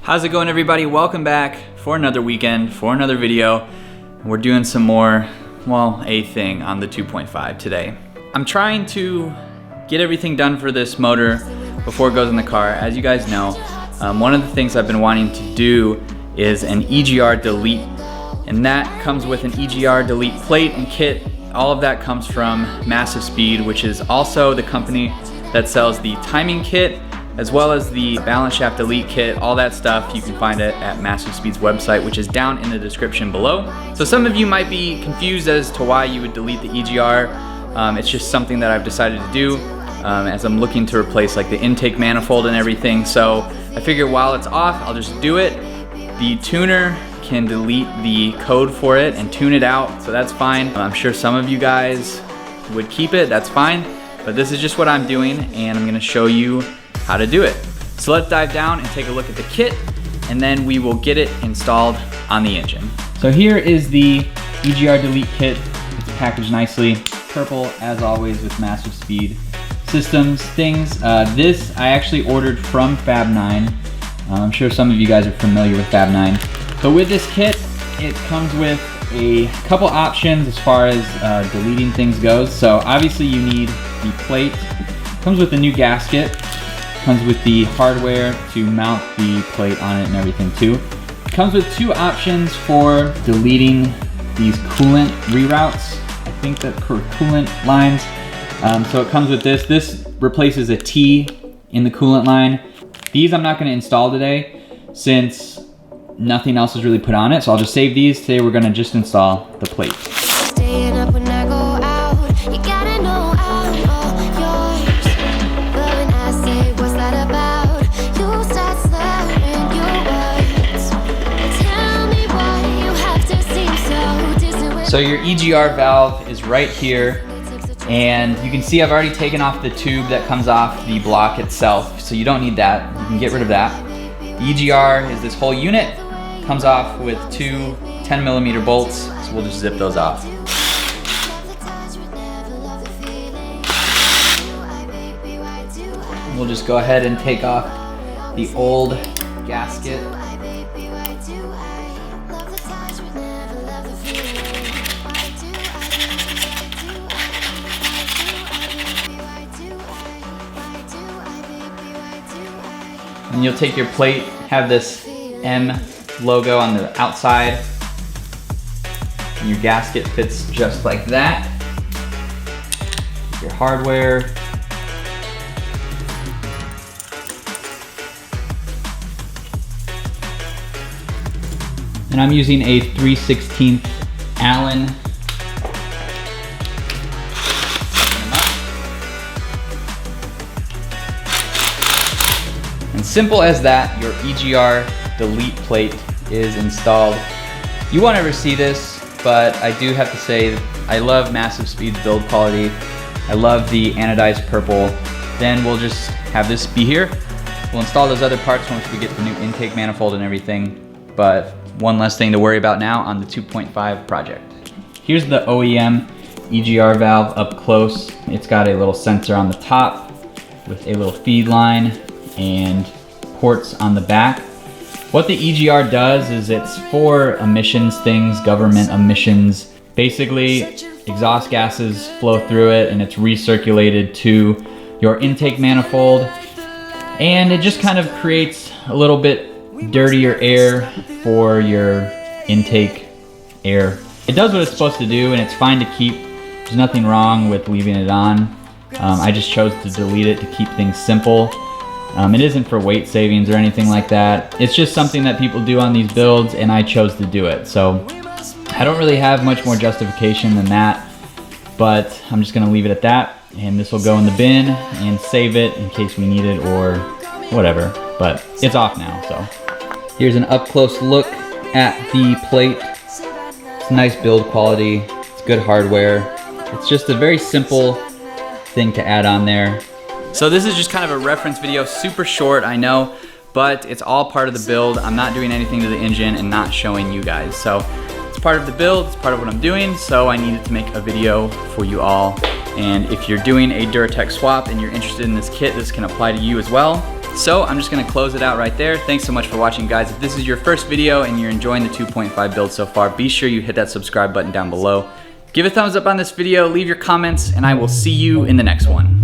How's it going, everybody? Welcome back for another weekend, for another video. We're doing some more, well, a thing on the 2.5 today. I'm trying to get everything done for this motor before it goes in the car. As you guys know, one of the things I've been wanting to do is an EGR Delete, and that comes with an EGR Delete Plate and kit. All of that comes from Massive Speed, which is also the company that sells the timing kit, as well as the balance shaft delete kit. All that stuff, you can find it at Massive Speed's website, which is down in the description below. So some of you might be confused as to why you would delete the EGR. It's just something that I've decided to do as I'm looking to replace like the intake manifold and everything. So I figure while it's off, I'll just do it. The tuner can delete the code for it and tune it out, so that's fine. I'm sure some of you guys would keep it, that's fine. But this is just what I'm doing, and I'm gonna show you how to do it. So let's dive down and take a look at the kit, and then we will get it installed on the engine. So here is the EGR Delete Kit. It's packaged nicely, purple as always with Massive Speed systems things. This I actually ordered from Fab 9. I'm sure some of you guys are familiar with Fab 9. So with this kit, it comes with a couple options as far as deleting things goes. So obviously you need the plate. It comes with a new gasket. Comes with the hardware to mount the plate on it and everything too. It comes with two options for deleting these coolant reroutes. I think that for coolant lines. So it comes with this. This replaces a T in the coolant line. These I'm not going to install today since nothing else is really put on it. So I'll just save these. Today we're going to just install the plate. So your EGR valve is right here, and you can see I've already taken off the tube that comes off the block itself, so you don't need that. You can get rid of that. The EGR is this whole unit, comes off with two 10mm bolts, so we'll just zip those off. We'll just go ahead and take off the old gasket. And you'll take your plate, have this M logo on the outside, and your gasket fits just like that. Your hardware. And I'm using a 3/16 Allen. And simple as that, your EGR Delete Plate is installed. You won't ever see this, but I do have to say I love Massive Speed's build quality. I love the anodized purple. Then we'll just have this be here. We'll install those other parts once we get the new intake manifold and everything. But one less thing to worry about now on the 2.5 project. Here's the OEM EGR valve up close. It's got a little sensor on the top with a little feed line and ports on the back. What the EGR does is it's for emissions things, government emissions. Basically, exhaust gases flow through it and it's recirculated to your intake manifold. And it just kind of creates a little bit dirtier air for your intake air. It does what it's supposed to do and it's fine to keep. There's nothing wrong with leaving it on. I just chose to delete it to keep things simple. It isn't for weight savings or anything like that. It's just something that people do on these builds and I chose to do it. So I don't really have much more justification than that, but I'm just gonna leave it at that. And this will go in the bin and save it in case we need it or whatever, but it's off now, so. Here's an up close look at the plate. It's nice build quality, it's good hardware. It's just a very simple thing to add on there. So this is just kind of a reference video, super short, I know, but it's all part of the build. I'm not doing anything to the engine and not showing you guys. So it's part of the build, it's part of what I'm doing, so I needed to make a video for you all. And if you're doing a duratec swap and you're interested in this kit, this can apply to you as well. So I'm just gonna close it out right there. Thanks so much for watching, guys. If this is your first video and you're enjoying the 2.5 build so far, be sure you hit that subscribe button down below. Give a thumbs up on this video, leave your comments, and I will see you in the next one.